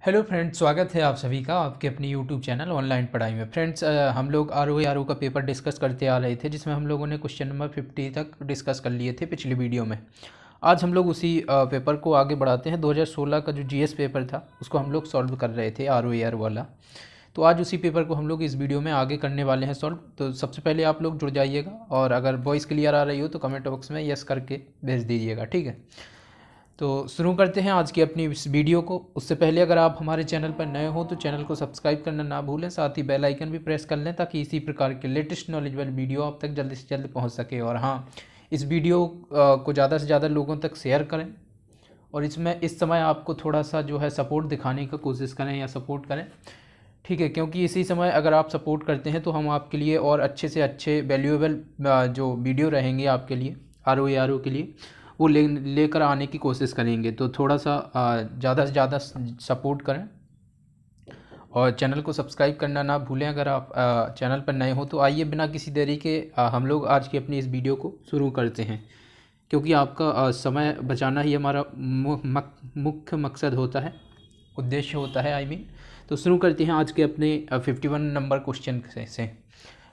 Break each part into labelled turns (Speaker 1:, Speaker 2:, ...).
Speaker 1: Hello friends, स्वागत है आप सभी का आपके अपनी यूट्यूब चैनल ऑनलाइन पढ़ाई में। फ्रेंड्स, हम लोग आर ओ का पेपर डिस्कस करते आ रहे थे, जिसमें हम लोगों ने क्वेश्चन नंबर 50 तक डिस्कस कर लिए थे पिछली वीडियो में। आज हम लोग उसी पेपर को आगे बढ़ाते हैं। 2016 का जो जीएस पेपर था उसको हम लोग सॉल्व कर रहे थे, आर वाला। तो आज उसी पेपर को हम लोग इस वीडियो में आगे करने वाले हैं सॉल्व। तो सबसे पहले आप लोग जुड़ जाइएगा, और अगर वॉइस क्लियर आ रही हो तो कमेंट बॉक्स में यस करके भेज दीजिएगा, ठीक है। तो शुरू करते हैं आज की अपनी इस वीडियो को। उससे पहले अगर आप हमारे चैनल पर नए हो तो चैनल को सब्सक्राइब करना ना भूलें, साथ ही बेल आइकन भी प्रेस कर लें ताकि इसी प्रकार के लेटेस्ट नॉलेजेबल वीडियो आप तक जल्दी से जल्दी पहुंच सके। और हाँ, इस वीडियो को ज़्यादा से ज़्यादा लोगों तक शेयर करें, और इसमें इस समय आपको थोड़ा सा जो है सपोर्ट दिखाने का कोशिश करें या सपोर्ट करें, ठीक है। क्योंकि इसी समय अगर आप सपोर्ट करते हैं तो हम आपके लिए और अच्छे से अच्छे वैल्यूएबल जो वीडियो रहेंगे आपके लिए आर ओ के लिए, वो लेकर आने की कोशिश करेंगे। तो थोड़ा सा ज़्यादा से ज़्यादा सपोर्ट करें, और चैनल को सब्सक्राइब करना ना भूलें अगर आप चैनल पर नए हो। तो आइए बिना किसी देरी के हम लोग आज की अपनी इस वीडियो को शुरू करते हैं, क्योंकि आपका समय बचाना ही हमारा मुख्य मकसद होता है, उद्देश्य होता है, तो शुरू करते हैं आज के अपने 51 नंबर क्वेश्चन से।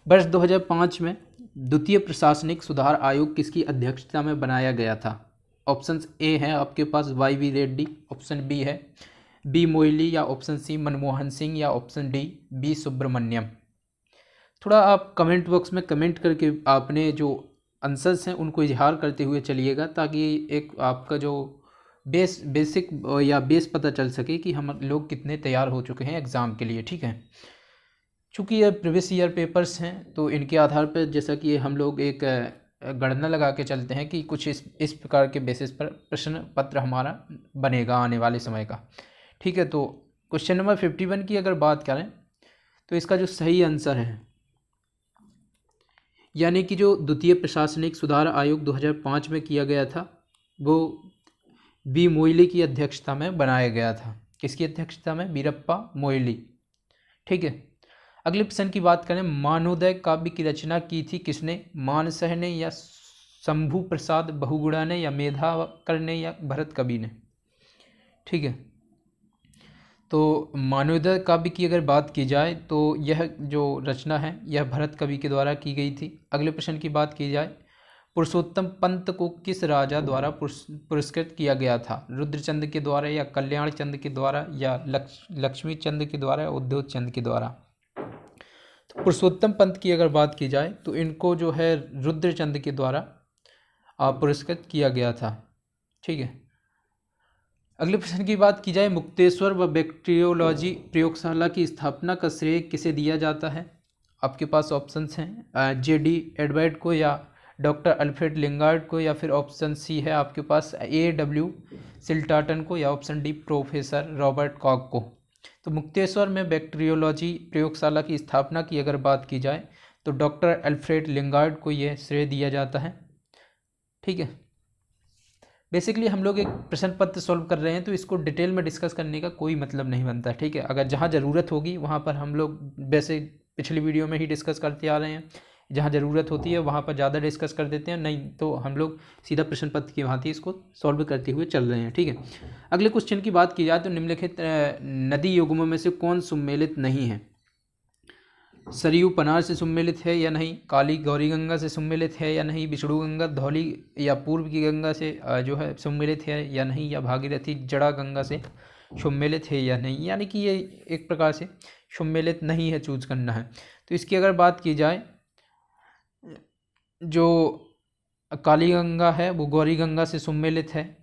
Speaker 1: वर्ष 2005 में द्वितीय प्रशासनिक सुधार आयोग किसकी अध्यक्षता में बनाया गया था? ऑप्शन ए है आपके पास Y V Reddy, option B है बी मोइली, या ऑप्शन सी मनमोहन सिंह, या ऑप्शन डी बी सुब्रमण्यम। थोड़ा आप कमेंट बॉक्स में कमेंट करके आपने जो आंसर्स हैं उनको इजहार करते हुए चलिएगा, ताकि एक आपका जो बेसिक या बेस पता चल सके कि हम लोग कितने तैयार हो चुके हैं एग्ज़ाम के लिए, ठीक है। चूँकि ये प्रीवियस ईयर पेपर्स हैं तो इनके आधार पर जैसा कि हम लोग एक गणना लगा के चलते हैं कि कुछ इस प्रकार के बेसिस पर प्रश्न पत्र हमारा बनेगा आने वाले समय का, ठीक है। तो क्वेश्चन नंबर 51 की अगर बात करें तो इसका जो सही आंसर है, यानी कि जो द्वितीय प्रशासनिक सुधार आयोग 2005 में किया गया था, वो बी मोइली की अध्यक्षता में बनाया गया था। किसकी अध्यक्षता में? बीरप्पा मोइली, ठीक है। अगले प्रश्न की बात करें, मानोदय काव्य की रचना की थी किसने? मानसह ने, या शंभू प्रसाद बहुगुणा ने, या मेधाकर ने, या भरत कवि ने, ठीक है। तो मानोदय काव्य की अगर बात की जाए तो यह जो रचना है यह भरत कवि के द्वारा की गई थी। अगले प्रश्न की बात की जाए, पुरुषोत्तम पंत को किस राजा द्वारा पुरस्कृत किया गया था? रुद्रचंद के द्वारा, या कल्याण चंद के द्वारा, या लक्ष्मी चंद के द्वारा, या उद्योग चंद के द्वारा? तो पुरुषोत्तम पंत की अगर बात की जाए तो इनको जो है रुद्रचंद के द्वारा पुरस्कृत किया गया था, ठीक है। अगले प्रश्न की बात की जाए, मुक्तेश्वर व बैक्टीरियोलॉजी प्रयोगशाला की स्थापना का श्रेय किसे दिया जाता है? आपके पास ऑप्शंस हैं जेडी एडवर्ड को, या डॉक्टर अल्फ्रेड लिंगार्ड को, या फिर ऑप्शन सी है आपके पास AW सिल्टाटन को, या option D professor Robert Kock को। तो मुक्तेश्वर में बैक्टीरियोलॉजी प्रयोगशाला की स्थापना की अगर बात की जाए तो डॉक्टर अल्फ्रेड लिंगार्ड को यह श्रेय दिया जाता है, ठीक है। बेसिकली हम लोग एक प्रश्न पत्र सॉल्व कर रहे हैं तो इसको डिटेल में डिस्कस करने का कोई मतलब नहीं बनता, ठीक है। अगर जहाँ ज़रूरत होगी वहाँ पर हम लोग वैसे पिछली वीडियो में ही डिस्कस करते आ रहे हैं, जहाँ ज़रूरत होती है वहाँ पर ज़्यादा डिस्कस कर देते हैं, नहीं तो हम लोग सीधा प्रश्न पत्र की भांति इसको सॉल्व करते हुए चल रहे हैं, ठीक है। अगले क्वेश्चन की बात की जाए तो निम्नलिखित नदी युग्मों में से कौन सम्मिलित नहीं है? सरयू पनार से सम्मिलित है या नहीं? काली गौरी गंगा से सम्मिलित है या नहीं? विष्णु गंगा धौली या पूर्व की गंगा से जो है सम्मिलित है या नहीं? या भागीरथी जड़ा गंगा से सम्मिलित है या नहीं? यानी कि ये एक प्रकार से सम्मिलित नहीं है, चूज करना है। तो इसकी अगर बात की जाए, जो काली गंगा है वो गौरी गंगा से सम्मिलित है,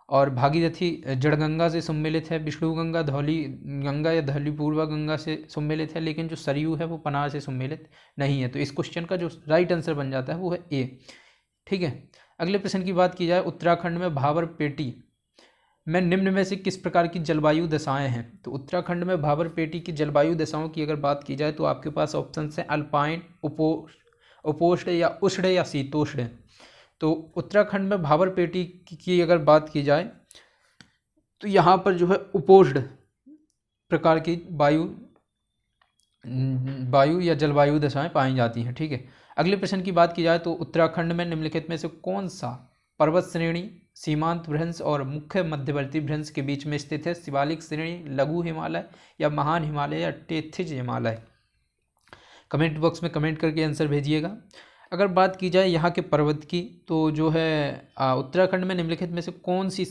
Speaker 1: और भागीरथी जड़गंगा से सम्मिलित है। विष्णु गंगा धौली गंगा या धौली पूर्वा गंगा से सम्मिलित है, लेकिन जो सरयू है वो पनार से सम्मिलित नहीं है। तो इस क्वेश्चन का जो राइट आंसर बन जाता है वो है ए, ठीक है। अगले प्रश्न की बात की जाए, उत्तराखंड में भाबर पेटी में निम्न में से किस प्रकार की जलवायु दशाएं हैं? तो उत्तराखंड में भाबर पेटी की जलवायु दशाओं की अगर बात की जाए तो आपके पास ऑप्शन है अल्पाइन, उपोष्ण, या उष्ण, या शीतोष्ण। तो उत्तराखंड में भाबर पेटी की अगर बात की जाए तो यहाँ पर जो है उपोष्ण प्रकार की वायु या जलवायु दशाएं पाई जाती हैं, ठीक है। अगले प्रश्न की बात की जाए तो उत्तराखंड में निम्नलिखित में से कौन सा पर्वत श्रेणी सीमांत भ्रंश और मुख्य मध्यवर्ती भ्रंश के बीच में स्थित है? शिवालिक श्रेणी, लघु हिमालय या महान हिमालय या टेथिज हिमालय? कमेंट बॉक्स में कमेंट करके आंसर भेजिएगा। अगर बात की जाए यहाँ के पर्वत की, तो जो है उत्तराखंड में निम्नलिखित में से कौन सी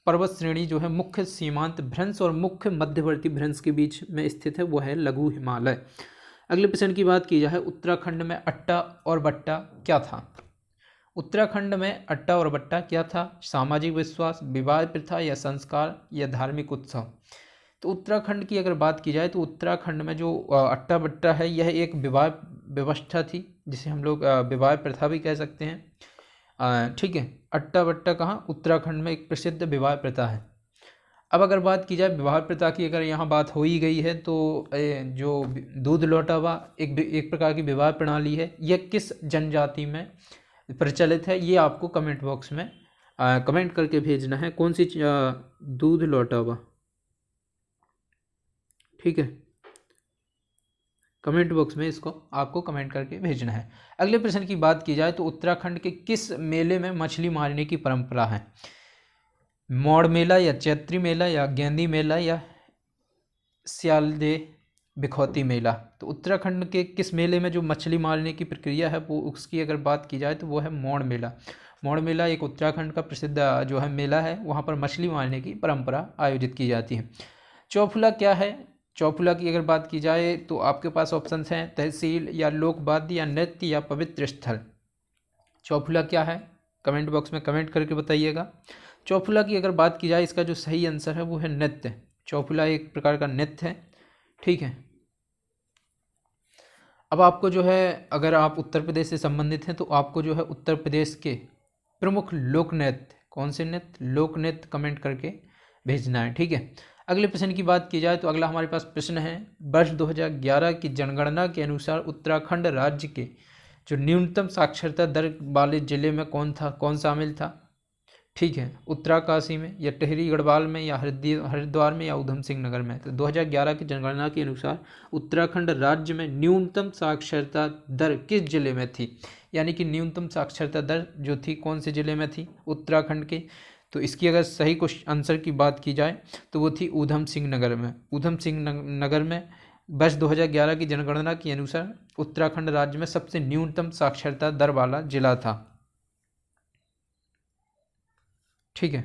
Speaker 1: पर्वत श्रेणी जो है मुख्य सीमांत भ्रंश और मुख्य मध्यवर्ती भ्रंश के बीच में स्थित है? वो है लघु हिमालय। अगले प्रश्न की बात की जाए, उत्तराखंड में अट्टा और बट्टा क्या था? उत्तराखंड में अट्टा और बट्टा क्या था? सामाजिक विश्वास, विवाह प्रथा या संस्कार या धार्मिक उत्सव? तो उत्तराखंड की अगर बात की जाए तो उत्तराखंड में जो अट्टा बट्टा है यह एक विवाह व्यवस्था थी, जिसे हम लोग विवाह प्रथा भी कह सकते हैं। ठीक है, अट्टा बट्टा कहाँ? उत्तराखंड में एक प्रसिद्ध विवाह प्रथा है। अब अगर बात की जाए विवाह प्रथा की, अगर यहाँ बात हो ही गई है तो जो दूध लौटावा एक प्रकार की विवाह प्रणाली है, यह किस जनजाति में प्रचलित है? ये आपको कमेंट बॉक्स में कमेंट करके भेजना है। कौन सी दूध लौटावा? ठीक है, कमेंट बॉक्स में इसको आपको कमेंट करके भेजना है। अगले प्रश्न की बात की जाए तो उत्तराखंड के किस मेले में मछली मारने की परंपरा है? मौड़ मेला या चैत्री मेला या गेंदी मेला या स्यालदे बिखौती मेला? तो उत्तराखंड के किस मेले में जो मछली मारने की प्रक्रिया है वो उसकी अगर बात की जाए तो वो है मौड़ मेला। मौड़ मेला एक उत्तराखंड का प्रसिद्ध जो है मेला है, वहाँ पर मछली मारने की परंपरा आयोजित की जाती है। चौफुला क्या है? चौफुला की अगर बात की जाए तो आपके पास ऑप्शंस हैं तहसील या लोकवाद्य या नृत्य या पवित्र स्थल। चौफुला क्या है? कमेंट बॉक्स में कमेंट करके बताइएगा। चौफुला की अगर बात की जाए, इसका जो सही आंसर है वो है नृत्य। चौफुला एक प्रकार का नृत्य है। ठीक है, अब आपको जो है, अगर आप उत्तर प्रदेश से संबंधित हैं तो आपको जो है उत्तर प्रदेश के प्रमुख लोक नृत्य, कौन से नृत्य? लोक नृत्य कमेंट करके भेजना है। ठीक है, अगले प्रश्न की बात की जाए तो अगला हमारे पास प्रश्न है, वर्ष 2011 की जनगणना के अनुसार उत्तराखंड राज्य के जो न्यूनतम साक्षरता दर वाले जिले में कौन शामिल था? ठीक है, उत्तरकाशी में या टिहरी गढ़वाल में या हरिद्वार में या ऊधम सिंह नगर में? तो 2011 की जनगणना के अनुसार उत्तराखंड राज्य में न्यूनतम साक्षरता दर किस जिले में थी? यानी कि न्यूनतम साक्षरता दर जो थी कौन से जिले में थी? उत्तराखंड के। तो इसकी अगर सही आंसर की बात की जाए तो वो थी ऊधम सिंह नगर में। ऊधम सिंह नगर में वर्ष 2011 की जनगणना के अनुसार उत्तराखंड राज्य में सबसे न्यूनतम साक्षरता दर वाला जिला था। ठीक है,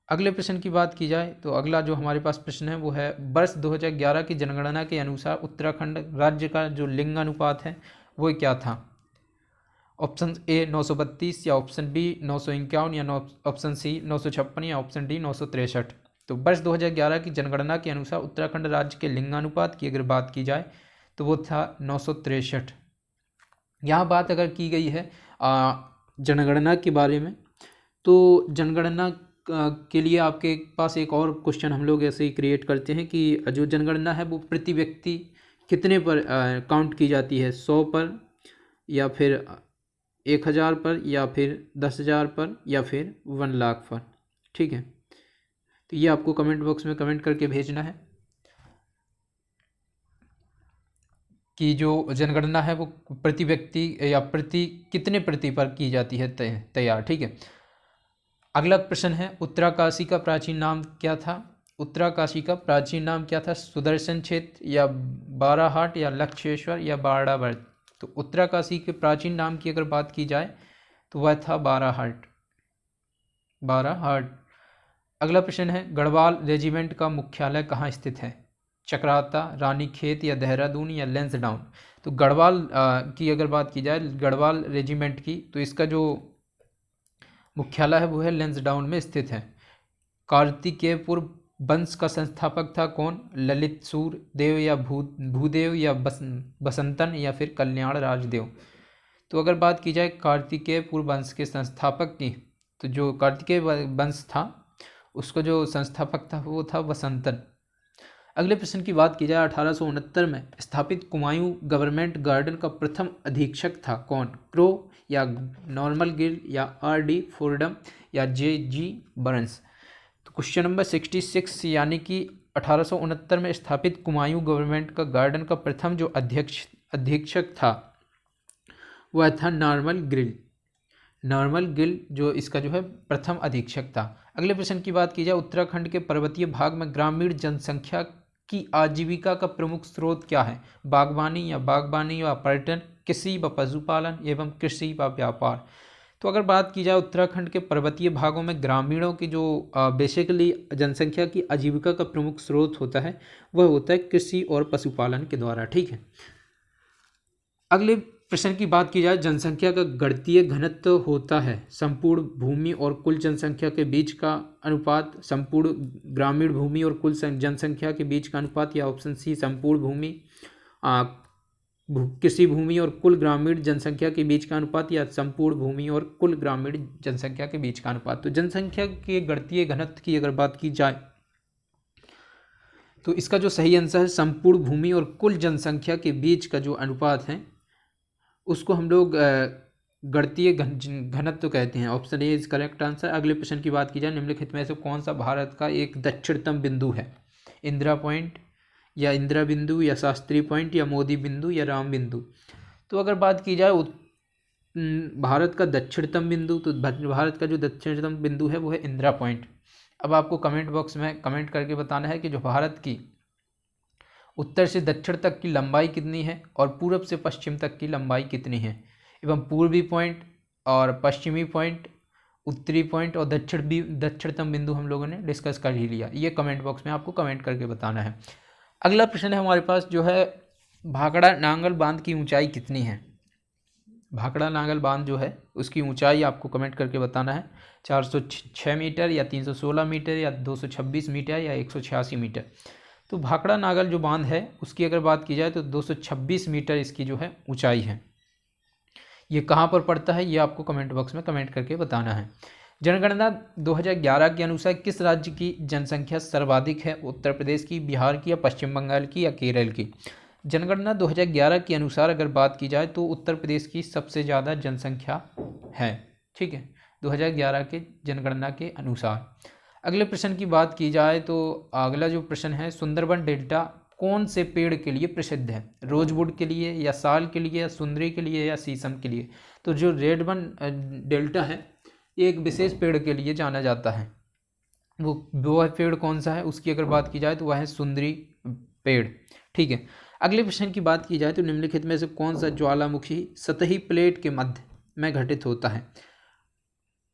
Speaker 1: अगले प्रश्न की बात की जाए तो अगला जो हमारे पास प्रश्न है वो है, वर्ष 2011 की जनगणना के अनुसार उत्तराखंड राज्य का जो लिंगानुपात है वो क्या था? ऑप्शन ए 932 या ऑप्शन बी 951 या ऑप्शन सी 956 या ऑप्शन डी 963। तो वर्ष 2011 की जनगणना के अनुसार उत्तराखंड राज्य के लिंगानुपात की अगर बात की जाए तो वो था 963। यहाँ बात अगर की गई है जनगणना के बारे में, तो जनगणना के लिए आपके पास एक और क्वेश्चन हम लोग ऐसे ही क्रिएट करते हैं कि जो जनगणना है वो प्रति व्यक्ति कितने पर काउंट की जाती है? 100 पर या फिर 1000 पर या फिर 10,000 पर या फिर 1 लाख पर? ठीक है, तो ये आपको कमेंट बॉक्स में कमेंट करके भेजना है कि जो जनगणना है वो प्रति व्यक्ति या प्रति कितने प्रति पर की जाती है तैयार। ठीक है, अगला प्रश्न है, उत्तराकाशी का प्राचीन नाम क्या था? उत्तराकाशी का प्राचीन नाम क्या था? सुदर्शन क्षेत्र या बाराहाट या लक्षेश्वर या बाड़ावर्त? तो उत्तराकाशी के प्राचीन नाम की अगर बात की जाए तो वह था बाराहाट। अगला प्रश्न है, गढ़वाल रेजिमेंट का मुख्यालय कहाँ स्थित है? चक्राता, रानीखेत या देहरादून या लैंसडाउन? तो गढ़वाल की अगर बात की जाए, गढ़वाल रेजिमेंट की, तो इसका जो मुख्यालय है वो है लैंसडाउन में स्थित है। कार्तिकेयपुर वंश का संस्थापक था कौन? ललित सूर देव या भूदेव या बसंतन या फिर कल्याण राजदेव? तो अगर बात की जाए कार्तिकेयपुर वंश के संस्थापक की, तो जो कार्तिकेय वंश था उसका जो संस्थापक था वो था बसंतन। अगले प्रश्न की बात की जाए, 1869 में स्थापित कुमायूं गवर्नमेंट गार्डन का प्रथम अधीक्षक था कौन? क्रो या नॉर्मल गिल या R.D. फोर्डम या J.G. बर्न्स? तो क्वेश्चन नंबर 66, यानी कि 1869 में स्थापित कुमायूं गवर्नमेंट का गार्डन का प्रथम जो अधीक्षक था वह था नॉर्मल गिल। नॉर्मल गिल जो इसका जो है प्रथम अधीक्षक था। अगले प्रश्न की बात की जाए, उत्तराखंड के पर्वतीय भाग में ग्रामीण जनसंख्या की आजीविका का प्रमुख स्रोत क्या है? बागवानी या पर्यटन, कृषि व पशुपालन एवं कृषि व व्यापार। तो अगर बात की जाए उत्तराखंड के पर्वतीय भागों में ग्रामीणों की जो बेसिकली जनसंख्या की आजीविका का प्रमुख स्रोत होता है वह होता है कृषि और पशुपालन के द्वारा। ठीक है। अगले प्रश्न की बात की जाए, जनसंख्या का गणितीय घनत्व होता है संपूर्ण भूमि और कुल जनसंख्या के बीच का अनुपात, संपूर्ण ग्रामीण भूमि और कुल जनसंख्या के बीच का अनुपात, या ऑप्शन सी संपूर्ण भूमि कृषि भूमि और कुल ग्रामीण जनसंख्या के बीच का अनुपात, या संपूर्ण भूमि और कुल ग्रामीण जनसंख्या के बीच का अनुपात। तो जनसंख्या के गणितीय घनत्व की अगर बात की जाए तो इसका जो सही आंसर है संपूर्ण भूमि और कुल जनसंख्या के बीच का जो अनुपात है उसको हम लोग गणितीय घनत्व कहते हैं। Option A is correct answer. अगले प्रश्न की बात की जाए, निम्नलिखित में से कौन सा भारत का एक दक्षिणतम बिंदु है? इंदिरा पॉइंट, या इंदिरा बिंदु, या शास्त्री पॉइंट, या मोदी बिंदु, या राम बिंदु। तो अगर बात की जाए भारत का दक्षिणतम बिंदु, तो भारत का जो दक्षिणतम बिंदु है वो है इंदिरा पॉइंट। अब आपको कमेंट बॉक्स में कमेंट करके बताना है कि जो भारत की उत्तर से दक्षिण तक की लंबाई कितनी है और पूर्व से पश्चिम तक की लंबाई कितनी है, एवं पूर्वी पॉइंट और पश्चिमी पॉइंट, उत्तरी पॉइंट और दक्षिणतम बिंदु हम लोगों ने डिस्कस कर ही लिया। ये कमेंट बॉक्स में आपको कमेंट करके बताना है। अगला प्रश्न है हमारे पास जो है, भाखड़ा नांगल बांध की ऊंचाई कितनी है? भाखड़ा नांगल बांध जो है उसकी ऊंचाई आपको कमेंट करके बताना है। 406 मीटर, या 316 मीटर, या 226 मीटर, या 186 मीटर। तो भाखड़ा नांगल जो बांध है उसकी अगर बात की जाए तो 226 मीटर इसकी जो है ऊंचाई है। ये कहाँ पर पड़ता है ये आपको कमेंट बॉक्स में कमेंट करके बताना है। जनगणना 2011 के अनुसार किस राज्य की जनसंख्या सर्वाधिक है? उत्तर प्रदेश की, बिहार की, या पश्चिम बंगाल की, या केरल की? जनगणना 2011 के अनुसार अगर बात की जाए तो उत्तर प्रदेश की सबसे ज़्यादा जनसंख्या है। ठीक है, 2011 के जनगणना के अनुसार। अगले प्रश्न की बात की जाए तो अगला जो प्रश्न है, सुंदरबन डेल्टा कौन से पेड़ के लिए प्रसिद्ध है? रोजवुड के लिए, या साल के लिए, या सुंदरी के लिए, या शीशम के लिए? तो जो रेडबन डेल्टा है एक विशेष पेड़ के लिए जाना जाता है। वो पेड़ कौन सा है उसकी अगर बात की जाए तो वह है सुंदरी पेड़। ठीक है। अगले प्रश्न की बात की जाए तो निम्नलिखित में से कौन सा ज्वालामुखी सतही प्लेट के मध्य में घटित होता है?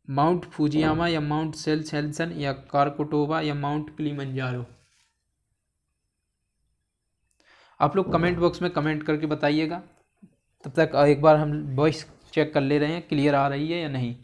Speaker 1: माउंट फुजियामा, या माउंट सेल्सन, या कारकोटोवा, या माउंट किलिमंजारो? आप लोग कमेंट बॉक्स में कमेंट करके बताइएगा। तब तक एक बार हम वॉइस चेक कर ले रहे हैं क्लियर आ रही है या नहीं।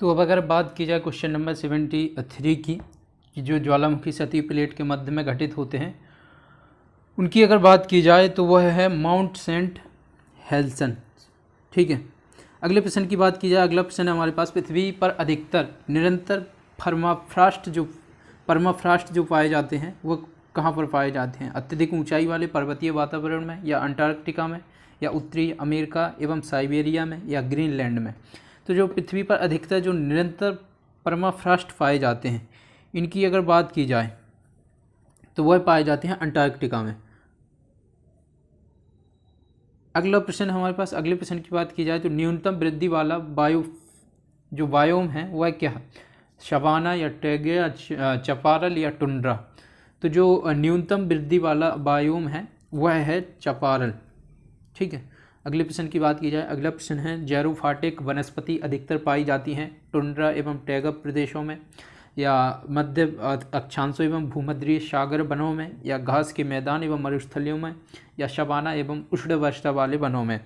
Speaker 1: तो अब अगर बात की जाए क्वेश्चन नंबर 73 की, कि जो ज्वालामुखी सतही प्लेट के मध्य में घटित होते हैं उनकी अगर बात की जाए तो वह है माउंट सेंट हेल्सन। ठीक है। अगले प्रश्न की बात की जाए, अगला प्रश्न है हमारे पास, पृथ्वी पर अधिकतर निरंतर परमाफ्रास्ट जो पाए जाते हैं वो कहाँ पर पाए जाते हैं? अत्यधिक ऊंचाई वाले पर्वतीय वातावरण में, या अंटार्कटिका में, या उत्तरी अमेरिका एवं साइबेरिया में, या ग्रीनलैंड में? तो जो पृथ्वी पर अधिकतर जो निरंतर परमाफ्रास्ट पाए जाते हैं इनकी अगर बात की जाए तो वह पाए जाते हैं अंटार्कटिका में। अगला प्रश्न हमारे पास, अगले प्रश्न की बात की जाए तो न्यूनतम वृद्धि वाला बायोम है वह क्या है? सवाना, या टैगे, या चपारल, या टुंड्रा? तो जो न्यूनतम वृद्धि वाला बायोम है वह है चपारल। ठीक है। अगले प्रश्न की बात की जाए, अगला प्रश्न है, जैरोफाइटिक वनस्पति अधिकतर पाई जाती हैं टुंड्रा एवं टैगब प्रदेशों में। या मध्य अक्षांशों एवं भूमध्य सागर वनों में, या घास के मैदान एवं मरुस्थलियों में, या शबाना एवं उष्ण वर्षा वाले वनों में।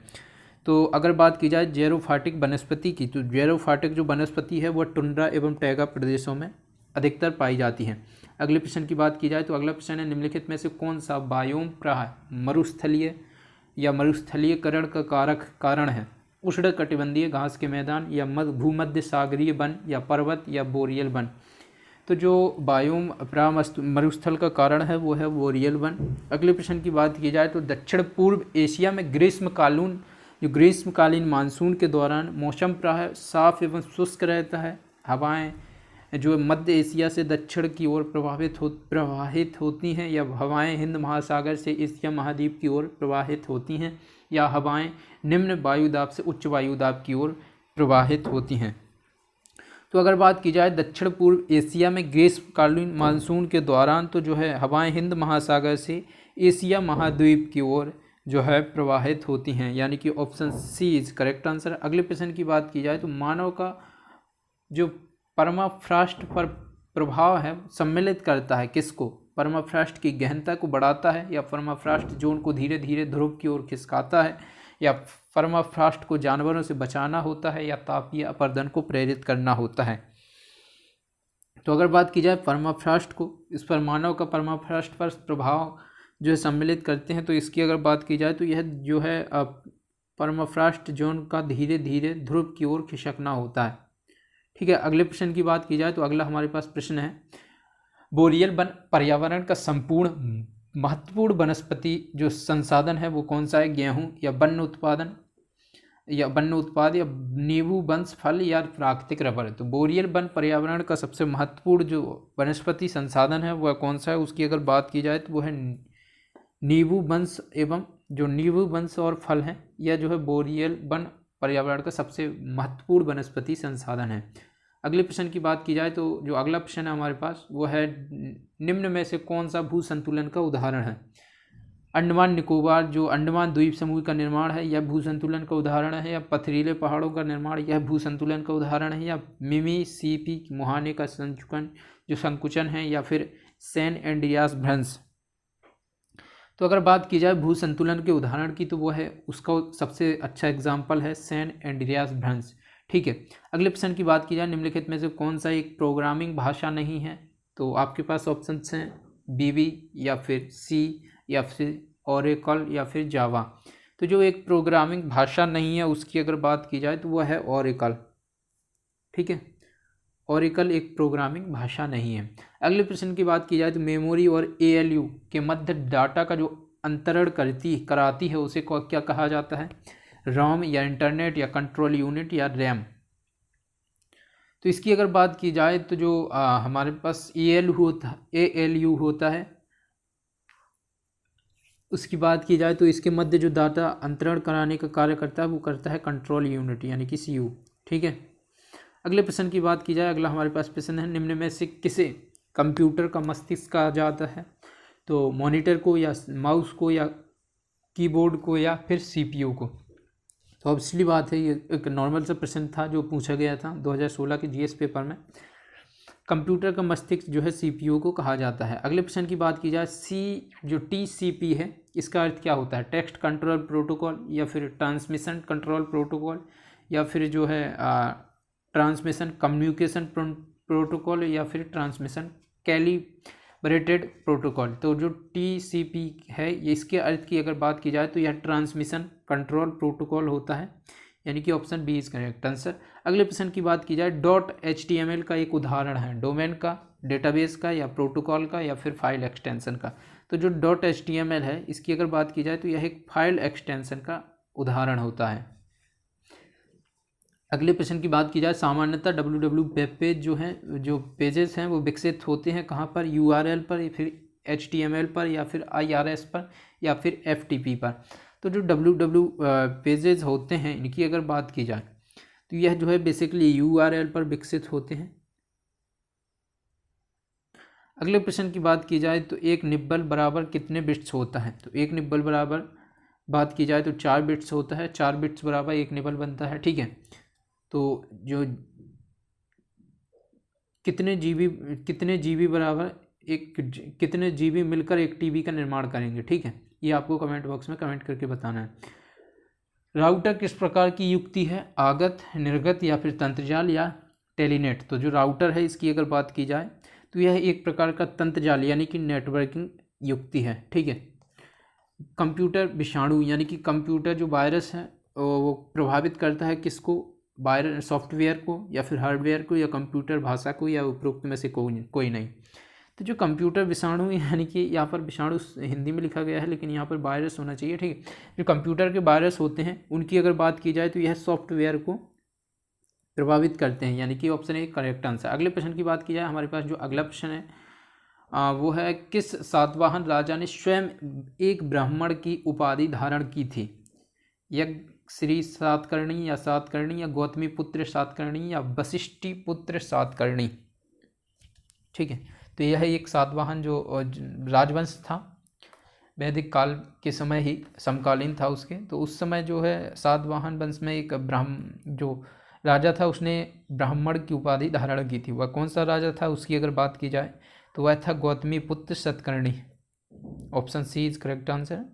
Speaker 1: तो अगर बात की जाए जेरोफाइटिक वनस्पति की, तो जेरोफाइटिक जो वनस्पति है वह टुंड्रा एवं टैगा प्रदेशों में अधिकतर पाई जाती है। अगले प्रश्न की बात की जाए तो अगला प्रश्न है, निम्नलिखित में से कौन सा बायोम प्राय मरुस्थलीय या मरुस्थलीयकरण का कारण है? उष्णकटिबंधीय घास के मैदान, या भूमध्य सागरीय वन, या पर्वत, या बोरियल वन। तो जो बायोम प्राय मरुस्थल का कारण है वो है बोरियल वन। अगले प्रश्न की बात की जाए तो दक्षिण पूर्व एशिया में ग्रीष्मकालीन मानसून के दौरान मौसम प्राय साफ एवं शुष्क रहता है। हवाएं जो मध्य एशिया से दक्षिण की ओर प्रवाहित होती हैं, या हवाएं हिंद महासागर से एशिया महाद्वीप की ओर प्रवाहित होती हैं, या हवाएं निम्न वायुदाब से उच्च वायुदाब की ओर प्रवाहित होती हैं। तो अगर बात की जाए दक्षिण पूर्व एशिया में ग्रीष्मकालीन मानसून के दौरान, तो जो है हवाएं हिंद महासागर से एशिया महाद्वीप की ओर जो है प्रवाहित होती हैं, यानी कि option C is correct answer. अगले प्रश्न की बात की जाए तो मानव का जो परमाफ्रॉस्ट पर प्रभाव है सम्मिलित करता है किसको? परमाफ्रॉस्ट की गहनता को बढ़ाता है, या परमाफ्रॉस्ट जोन को धीरे धीरे ध्रुव की ओर खिसकाता है, या परमाफ्रॉस्ट को जानवरों से बचाना होता है, या तापीय अपरदन को प्रेरित करना होता है। तो अगर बात की जाए परमाफ्रॉस्ट को, इस पर मानव का परमाफ्रॉस्ट पर प्रभाव जो है सम्मिलित करते हैं, तो इसकी अगर बात की जाए तो यह जो है परमाफ्रॉस्ट जोन का धीरे धीरे ध्रुव की ओर खिसकना होता है। ठीक है, अगले प्रश्न की बात की जाए तो अगला हमारे पास प्रश्न है, बोरियल वन पर्यावरण का संपूर्ण महत्वपूर्ण वनस्पति जो संसाधन है वो कौन सा है? गेहूं, या वन्य उत्पाद, या नींबू वंश फल, या प्राकृतिक रबर। तो बोरियल वन पर्यावरण का सबसे महत्वपूर्ण जो वनस्पति संसाधन है वह कौन सा है? उसकी अगर बात की जाए तो वो है नींबू वंश एवं जो नींबू वंश और फल हैं, यह जो है बोरियल वन पर्यावरण का सबसे महत्वपूर्ण वनस्पति संसाधन है। अगले प्रश्न की बात की जाए तो जो अगला प्रश्न है हमारे पास वो है, निम्न में से कौन सा भू संतुलन का उदाहरण है? अंडमान निकोबार जो अंडमान द्वीप समूह का निर्माण है, यह भू संतुलन का उदाहरण है, या पथरीले पहाड़ों का निर्माण, यह भू संतुलन का उदाहरण है, या मिमीसीपी मुहाने का संकुचन है, या फिर सैन एंड्रियास भ्रंश। तो अगर बात की जाए भू संतुलन के उदाहरण की तो वो है, उसका सबसे अच्छा एग्जाम्पल है सैन एंड्रियास भ्रंश। ठीक है, अगले प्रश्न की बात की जाए, निम्नलिखित में से कौन सा एक प्रोग्रामिंग भाषा नहीं है? तो आपके पास ऑप्शंस हैं बीबी, या फिर सी, या फिर ओरेकल, या फिर जावा। तो जो एक प्रोग्रामिंग भाषा नहीं है उसकी अगर बात की जाए तो वह है ओरेकल। ठीक है, ओरेकल एक प्रोग्रामिंग भाषा नहीं है। अगले प्रश्न की बात की जाए तो मेमोरी और एएलयू के मध्य डाटा का जो अंतरण कराती है उसे क्या कहा जाता है? रोम, या इंटरनेट, या कंट्रोल यूनिट, या रैम। तो इसकी अगर बात की जाए तो जो हमारे पास एएलयू होता है, उसकी बात की जाए तो इसके मध्य जो डाटा अंतरण कराने का कार्य करता है वो करता है कंट्रोल यूनिट यानी कि सीयू। ठीक है, अगले प्रश्न की बात की जाए, अगला हमारे पास प्रश्न है, निम्न में से किसे कंप्यूटर का मस्तिष्क कहा जाता है? तो मॉनिटर को, या माउस को, या कीबोर्ड को, या फिर सीपीयू को। तो ऑब्वियसली बात है, ये एक नॉर्मल सा प्रश्न था जो पूछा गया था 2016 के जीएस पेपर में। कंप्यूटर का मस्तिष्क जो है सीपीयू को कहा जाता है। अगले प्रश्न की बात की जाए, जो टीसीपी है इसका अर्थ क्या होता है? टेक्स्ट कंट्रोल प्रोटोकॉल, या फिर ट्रांसमिशन कंट्रोल प्रोटोकॉल, या फिर जो है ट्रांसमिशन कम्युनिकेशन प्रोटोकॉल, या फिर ट्रांसमिशन कैलिब्रेटेड प्रोटोकॉल। तो जो टीसीपी है इसके अर्थ की अगर बात की जाए तो यह ट्रांसमिशन कंट्रोल प्रोटोकॉल होता है, यानी कि option B is correct answer. अगले प्रश्न की बात की जाए, .html का एक उदाहरण है डोमेन का, डेटाबेस का, या प्रोटोकॉल का, या फिर फाइल एक्सटेंशन का। तो जो .html है इसकी अगर बात की जाए तो यह एक फाइल एक्सटेंशन का उदाहरण होता है। अगले प्रश्न की बात की जाए, सामान्यतः www वेब पेज जो पेजेस हैं वो विकसित होते हैं कहाँ पर? URL पर, या फिर HTML पर, या फिर IRS पर, या फिर FTP पर। तो जो www पेजेस होते हैं इनकी अगर बात की जाए तो यह जो है बेसिकली URL पर विकसित होते हैं। अगले प्रश्न की बात की जाए तो एक निब्बल बराबर कितने बिट्स होता है? तो एक निब्बल बराबर बात की जाए तो 4 बिट्स होता है, 4 बिट्स बराबर एक निब्बल बनता है। ठीक है, तो जो कितने जीबी बराबर कितने जीबी मिलकर एक टीबी का निर्माण करेंगे। ठीक है, ये आपको कमेंट बॉक्स में कमेंट करके बताना है। राउटर किस प्रकार की युक्ति है, आगत, निर्गत या फिर तंत्रजाल या टेलीनेट। तो जो राउटर है इसकी अगर बात की जाए तो यह एक प्रकार का तंत्रजाल यानी कि नेटवर्किंग युक्ति है। ठीक है, कंप्यूटर विषाणु यानी कि कंप्यूटर जो वायरस है वो प्रभावित करता है किसको, वायरस सॉफ्टवेयर को या फिर हार्डवेयर को या कंप्यूटर भाषा को या उपरोक्त में से कोई नहीं। तो जो कंप्यूटर विषाणु यानी कि यहाँ पर विषाणु हिंदी में लिखा गया है लेकिन यहाँ पर वायरस होना चाहिए। ठीक है, जो कंप्यूटर के वायरस होते हैं उनकी अगर बात की जाए तो यह सॉफ्टवेयर को प्रभावित करते हैं, यानी कि ऑप्शन ए करेक्ट आंसर। अगले प्रश्न की बात की जाए, हमारे पास जो अगला प्रश्न है वो है किस सातवाहन राजा ने स्वयं एक ब्राह्मण की उपाधि धारण की थी। यज्ञ श्री सातकर्णी या सातकर्णी या गौतमी पुत्र सातकर्णी या वशिष्ठी पुत्र सातकर्णी। ठीक है, तो यह एक सातवाहन जो राजवंश था वैदिक काल के समय ही समकालीन था उसके, तो उस समय जो है सातवाहन वंश में एक जो राजा था उसने ब्राह्मण की उपाधि धारण की थी। वह कौन सा राजा था उसकी अगर बात की जाए तो वह था Gautamiputra Satakarni. Option C is correct answer.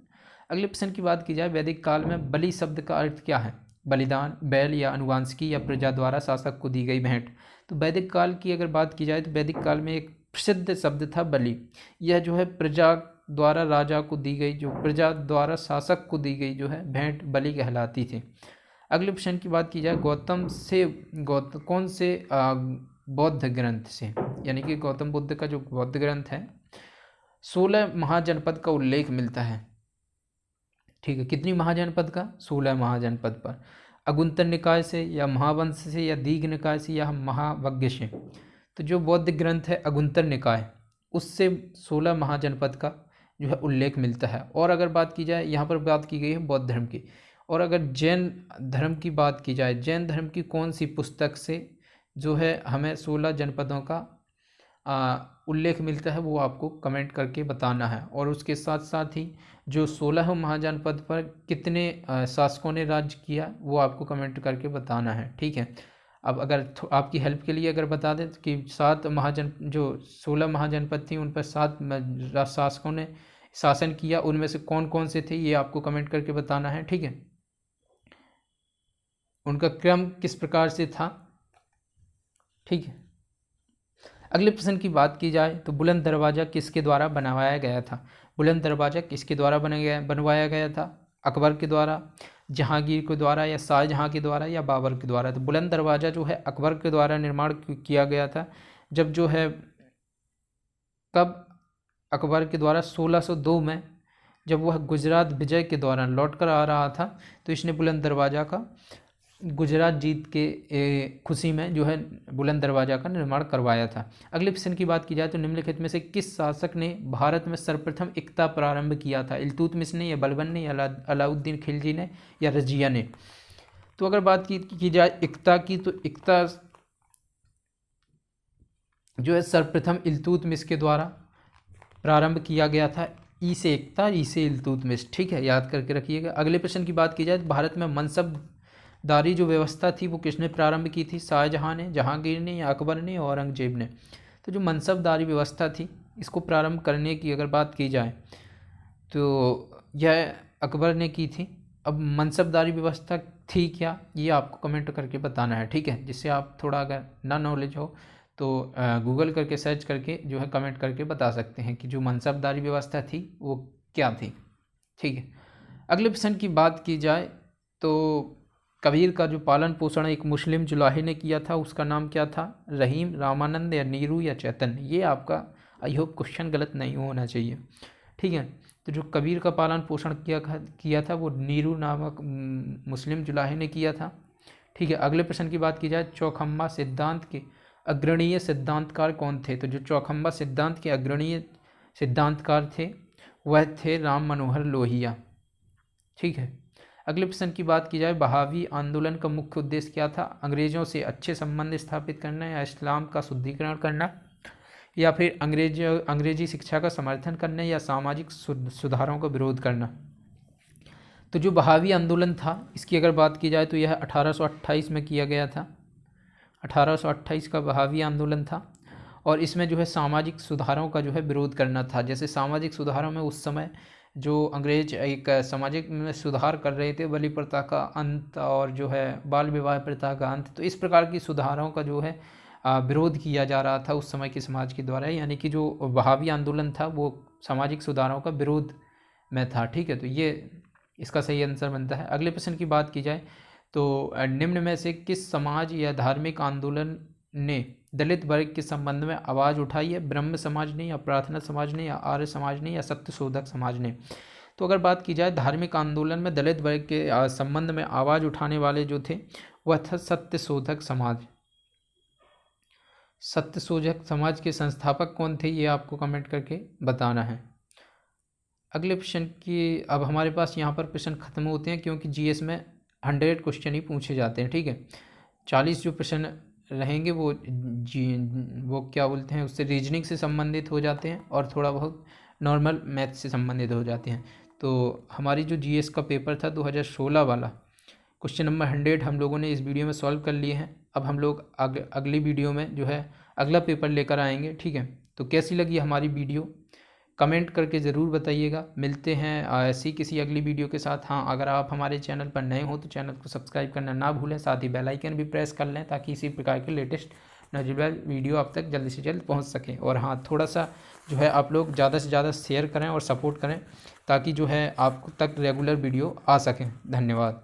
Speaker 1: अगले प्रश्न की बात की जाए, वैदिक काल में बलि शब्द का अर्थ क्या है, बलिदान, बैल या अनुवांशिकी या प्रजा द्वारा शासक को दी गई भेंट। तो वैदिक काल की अगर बात की जाए तो वैदिक काल में एक प्रसिद्ध शब्द था बलि। यह जो है प्रजा द्वारा राजा को दी गई, जो प्रजा द्वारा शासक को दी गई जो है भेंट बलि कहलाती थी। अगले प्रश्न की बात की जाए, कौन से बौद्ध ग्रंथ से, यानी कि गौतम बुद्ध का जो बौद्ध ग्रंथ है 16 महाजनपद का उल्लेख मिलता है। ठीक है, कितनी महाजनपद का, 16 महाजनपद पर। अगुंतर निकाय से या महावंश से या दीघ निकाय से या महावज्ञ से। तो जो बौद्ध ग्रंथ है अगुंतर निकाय उससे 16 महाजनपद का जो है उल्लेख मिलता है। और अगर बात की जाए, यहाँ पर बात की गई है बौद्ध धर्म की, और अगर जैन धर्म की बात की जाए, जैन धर्म की कौन सी पुस्तक से जो है हमें 16 जनपदों का उल्लेख मिलता है वो आपको कमेंट करके बताना है। और उसके साथ साथ ही जो 16 महाजनपद पर कितने शासकों ने राज्य किया वो आपको कमेंट करके बताना है। ठीक है, अब अगर आपकी हेल्प के लिए अगर बता दें कि 16 महाजनपद थी उन पर 7 शासकों ने शासन किया, उनमें से कौन कौन से थे ये आपको कमेंट करके बताना है। ठीक है, उनका क्रम किस प्रकार से था। ठीक है, अगले प्रश्न की बात की जाए तो बुलंद दरवाज़ा किसके द्वारा बनवाया गया था। बुलंद दरवाज़ा किसके द्वारा बनवाया गया था, अकबर के द्वारा, जहांगीर के द्वारा या शाहजहां के द्वारा या बाबर के द्वारा। तो बुलंद दरवाज़ा जो है अकबर के द्वारा निर्माण किया गया था। जब जो है कब, अकबर के द्वारा 1602 में जब वह गुजरात विजय के दौरान लौट कर आ रहा था तो इसने बुलंद दरवाज़ा का गुजरात जीत के खुशी में जो है बुलंद दरवाज़ा का निर्माण करवाया था। अगले प्रश्न की बात की जाए तो निम्नलिखित में से किस शासक ने भारत में सर्वप्रथम इक्ता प्रारंभ किया था, इल्तुतमिश ने या बलबन ने या अलाउद्दीन खिलजी ने या रजिया ने। तो अगर बात की जाए इक्ता की तो इक्ता जो है सर्वप्रथम इल्तुतमिश के द्वारा प्रारंभ किया गया था। ई से इक्ता, ई से इल्तुतमिश। ठीक है, याद करके रखिएगा। अगले प्रश्न की बात की जाए तो भारत में मनसबदारी जो व्यवस्था थी वो किसने प्रारंभ की थी, शाहजहां ने, जहांगीर ने या अकबर ने और औरंगजेब ने। तो जो मनसबदारी व्यवस्था थी इसको प्रारंभ करने की अगर बात की जाए तो यह अकबर ने की थी। अब मनसबदारी व्यवस्था थी क्या ये आपको कमेंट करके बताना है। ठीक है, जिससे आप थोड़ा अगर ना नॉलेज हो तो गूगल करके सर्च करके जो है कमेंट करके बता सकते हैं कि जो मनसबदारी व्यवस्था थी वो क्या थी। ठीक है, अगले प्रश्न की बात की जाए तो कबीर का जो पालन पोषण एक मुस्लिम जुलाहे ने किया था उसका नाम क्या था, रहीम, रामानंद या नीरू या चैतन्य। ये आपका आई होप क्वेश्चन गलत नहीं होना चाहिए। ठीक है, तो जो कबीर का पालन पोषण किया था वो नीरू नामक मुस्लिम जुलाहे ने किया था। ठीक है, अगले प्रश्न की बात की जाए चौखम्बा सिद्धांत के अग्रणीय सिद्धांतकार कौन थे। तो जो चौखम्बा सिद्धांत के अग्रणीय सिद्धांतकार थे वह थे राम मनोहर लोहिया। ठीक है, अगले प्रश्न की बात की जाए बहावी आंदोलन का मुख्य उद्देश्य क्या था, अंग्रेज़ों से अच्छे संबंध स्थापित करना या इस्लाम का शुद्धिकरण करना या फिर अंग्रेजी शिक्षा का समर्थन करना या सामाजिक सुधारों का विरोध करना। तो जो बहावी आंदोलन था इसकी अगर बात की जाए तो यह 1828 में किया गया था। 1828 का बहावी आंदोलन था और इसमें जो है सामाजिक सुधारों का जो है विरोध करना था। जैसे सामाजिक सुधारों में उस समय जो अंग्रेज एक सामाजिक में सुधार कर रहे थे, बलि प्रथा का अंत और जो है बाल विवाह प्रथा का अंत, तो इस प्रकार की सुधारों का जो है विरोध किया जा रहा था उस समय के समाज के द्वारा। यानी कि जो वहाबी आंदोलन था वो सामाजिक सुधारों का विरोध में था। ठीक है, तो ये इसका सही आंसर बनता है। अगले प्रश्न की बात की जाए तो निम्न में से किस समाज या धार्मिक आंदोलन ने दलित वर्ग के संबंध में आवाज़ उठाई है? ब्रह्म समाज ने, या प्रार्थना समाज ने, या आर्य समाज ने, या सत्यशोधक समाज ने? तो अगर बात की जाए धार्मिक आंदोलन में दलित वर्ग के संबंध में आवाज़ उठाने वाले जो थे वह था सत्यशोधक समाज। सत्यशोधक समाज के संस्थापक कौन थे ये आपको कमेंट करके बताना है। अगले प्रश्न की अब हमारे पास यहाँ पर प्रश्न खत्म होते हैं, क्योंकि जीएस में 100 क्वेश्चन ही पूछे जाते हैं। ठीक है, 40 जो प्रश्न रहेंगे वो क्या बोलते हैं, उससे रीजनिंग से संबंधित हो जाते हैं और थोड़ा बहुत नॉर्मल मैथ से संबंधित हो जाते हैं। तो हमारी जो जीएस का पेपर था 2016 वाला, क्वेश्चन नंबर 100 हम लोगों ने इस वीडियो में सॉल्व कर लिए हैं। अब हम लोग अगली वीडियो में जो है अगला पेपर लेकर आएंगे। ठीक है, तो कैसी लगी हमारी वीडियो कमेंट करके ज़रूर बताइएगा। मिलते हैं ऐसी किसी अगली वीडियो के साथ। हाँ, अगर आप हमारे चैनल पर नए हो तो चैनल को सब्सक्राइब करना ना भूलें, साथ ही बेल आइकन भी प्रेस कर लें ताकि इसी प्रकार के लेटेस्ट नॉलेजेबल वीडियो आप तक जल्द से जल्द पहुंच सकें। और हाँ, थोड़ा सा जो है आप लोग ज़्यादा से ज़्यादा शेयर करें और सपोर्ट करें ताकि जो है आप तक रेगुलर वीडियो आ सकें। धन्यवाद।